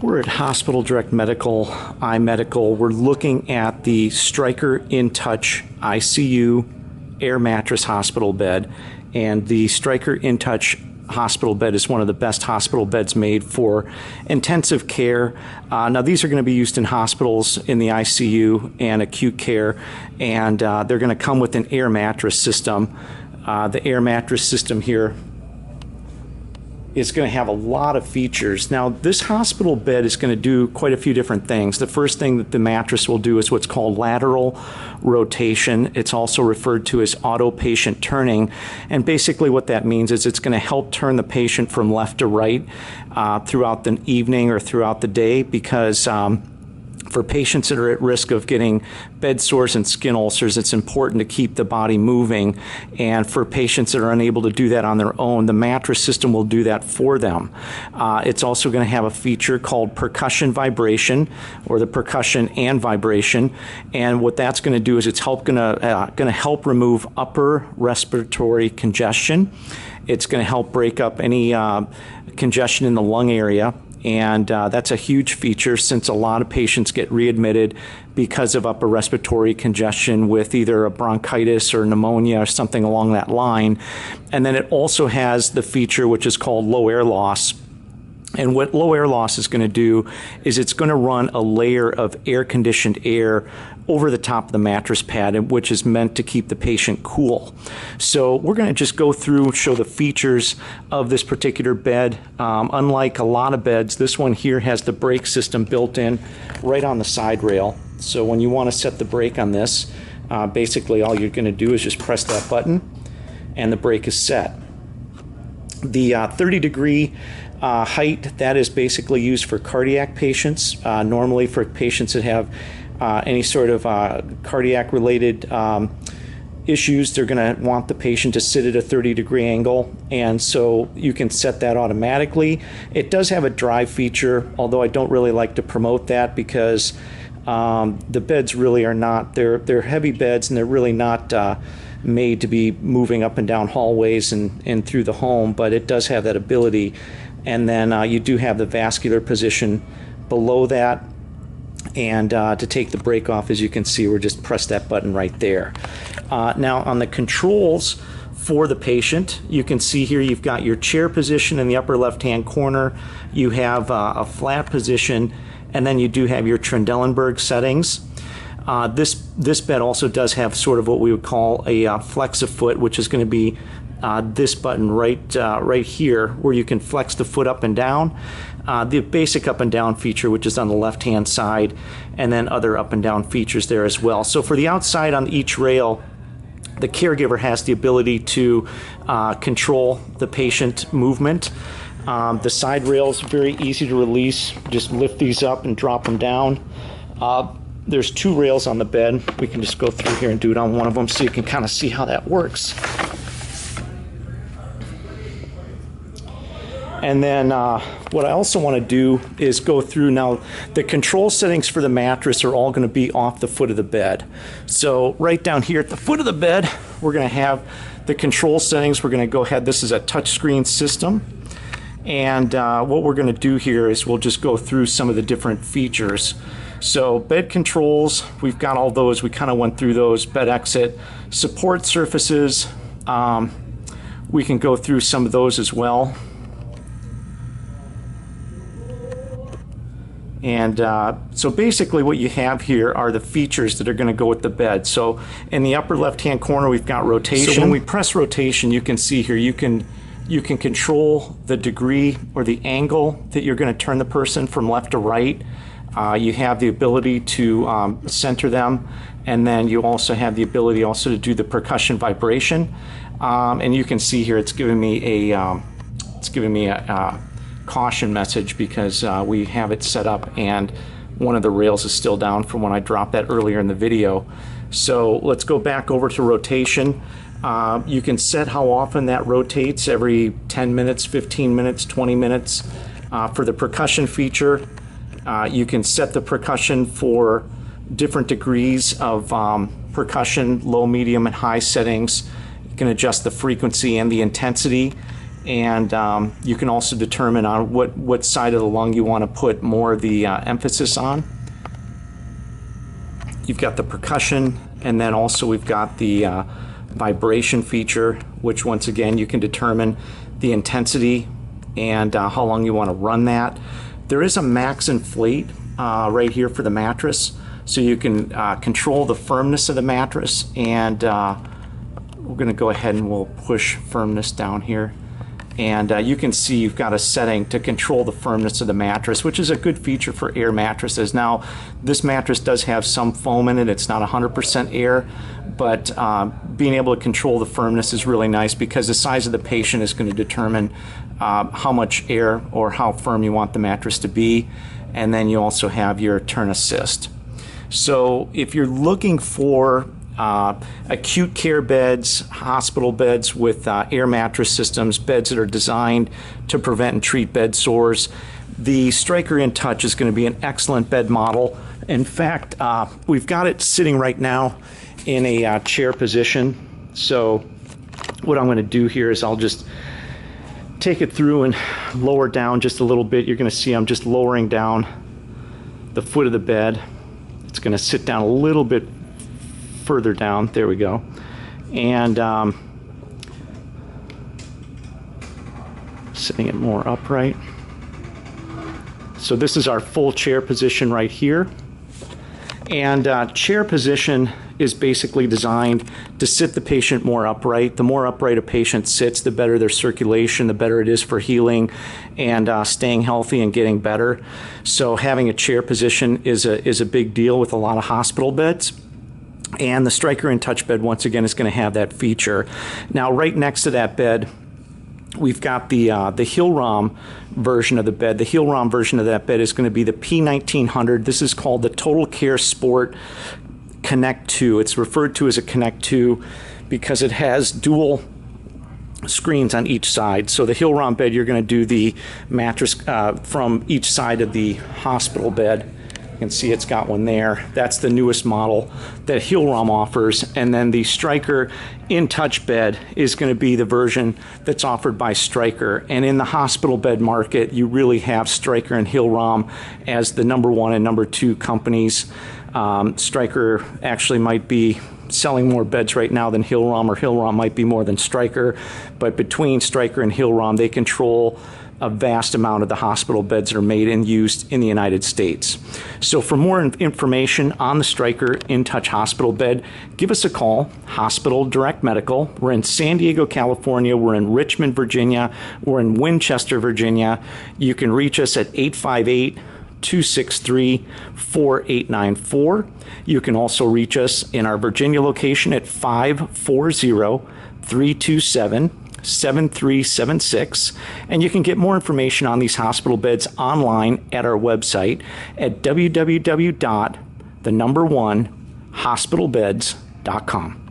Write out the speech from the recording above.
We're at Hospital Direct Medical, iMedical. We're looking at the Stryker InTouch ICU air mattress hospital bed. And the Stryker InTouch hospital bed is one of the best hospital beds made for intensive care. Now these are going to be used in hospitals in the ICU and acute care, and they're going to come with an air mattress system. The air mattress system here is going to have a lot of features. Now this hospital bed is going to do quite a few different things. The first thing that the mattress will do is what's called lateral rotation. It's also referred to as auto patient turning, and basically what that means is it's going to help turn the patient from left to right throughout the evening or throughout the day, because for patients that are at risk of getting bed sores and skin ulcers, it's important to keep the body moving. And for patients that are unable to do that on their own, the mattress system will do that for them. It's also going to have a feature called Percussion Vibration, or the percussion and vibration. And what that's going to do is it's going to help remove upper respiratory congestion. It's going to help break up any congestion in the lung area. And that's a huge feature, since a lot of patients get readmitted because of upper respiratory congestion with either a bronchitis or pneumonia or something along that line. And then it also has the feature which is called low air loss. And what low air loss is going to do is it's going to run a layer of air-conditioned air over the top of the mattress pad, which is meant to keep the patient cool. So we're going to just go through, show the features of this particular bed. Unlike a lot of beds, this one here has the brake system built in right on the side rail. So when you want to set the brake on this, basically all you're going to do is just press that button and the brake is set. The 30-degree height, that is basically used for cardiac patients. Normally for patients that have any sort of cardiac related issues, they're going to want the patient to sit at a 30-degree angle, and so you can set that automatically. It does have a drive feature, although I don't really like to promote that, because the beds really are not, they're heavy beds, and they're really not made to be moving up and down hallways and through the home, but it does have that ability. And then you do have the vascular position below that. And to take the brake off, as you can see, we're just press that button right there. Now on the controls for the patient, you can see here you've got your chair position in the upper left-hand corner. You have a flat position, and then you do have your Trendelenburg settings. This bed also does have sort of what we would call a flex-a-foot, which is going to be this button right here, where you can flex the foot up and down. The basic up and down feature, which is on the left-hand side, and then other up and down features there as well. So for the outside on each rail, the caregiver has the ability to control the patient movement. The side rails are very easy to release. Just lift these up and drop them down. There's two rails on the bed. We can just go through here and do it on one of them so you can kind of see how that works. And then what I also want to do is go through now. The control settings for the mattress are all going to be off the foot of the bed. So right down here at the foot of the bed, we're going to have the control settings. We're going to go ahead. This is a touchscreen system. And what we're going to do here is we'll just go through some of the different features. So bed controls, we've got all those. We kind of went through those. Bed exit, support surfaces. We can go through some of those as well. And so basically what you have here are the features that are going to go with the bed. So in the upper left-hand corner, we've got rotation. So when we press rotation, you can see here, you can control the degree or the angle that you're going to turn the person from left to right. You have the ability to center them, and then you also have the ability also to do the percussion vibration. And you can see here it's giving me a caution message because we have it set up and one of the rails is still down from when I dropped that earlier in the video. So let's go back over to rotation. You can set how often that rotates, every 10 minutes, 15 minutes, 20 minutes. For the percussion feature, you can set the percussion for different degrees of percussion, low, medium, and high settings. You can adjust the frequency and the intensity. And you can also determine on what side of the lung you want to put more of the emphasis on. You've got the percussion, and then also we've got the vibration feature, which once again you can determine the intensity and how long you want to run that. There is a max inflate right here for the mattress, so you can control the firmness of the mattress, and we're going to go ahead and we'll push firmness down here. And you can see you've got a setting to control the firmness of the mattress, which is a good feature for air mattresses. Now, this mattress does have some foam in it. It's not 100% air, but being able to control the firmness is really nice, because the size of the patient is going to determine how much air or how firm you want the mattress to be. And then you also have your turn assist. So if you're looking for acute care beds, hospital beds with air mattress systems, beds that are designed to prevent and treat bed sores, the Stryker InTouch is going to be an excellent bed model. In fact, we've got it sitting right now in a chair position. So what I'm going to do here is I'll just take it through and lower down just a little bit. You're going to see I'm just lowering down the foot of the bed. It's going to sit down a little bit further down. There we go. And sitting it more upright. So this is our full chair position right here. And chair position is basically designed to sit the patient more upright. The more upright a patient sits, the better their circulation, the better it is for healing and staying healthy and getting better. So having a chair position is a big deal with a lot of hospital beds. And the Stryker InTouch bed, once again, is going to have that feature. Now, right next to that bed, we've got the Hillrom version of the bed. The Hillrom version of that bed is going to be the P1900. This is called the Total Care Sport Connect 2. It's referred to as a Connect 2 because it has dual screens on each side. So the Hillrom bed, you're going to do the mattress from each side of the hospital bed. You can see it's got one there. That's the newest model that Hillrom offers. And then the Stryker InTouch bed is going to be the version that's offered by Stryker. And in the hospital bed market, you really have Stryker and Hillrom as the #1 and #2 companies. Stryker actually might be selling more beds right now than Hillrom, or Hillrom might be more than Stryker. But between Stryker and Hillrom, they control a vast amount of the hospital beds that are made and used in the United States. So for more information on the Stryker InTouch hospital bed, give us a call, Hospital Direct Medical. We're in San Diego, California. We're in Richmond, Virginia. We're in Winchester, Virginia. You can reach us at 858-263-4894. You can also reach us in our Virginia location at 540-327-7376, and you can get more information on these hospital beds online at our website at www.1hospitalbeds.com.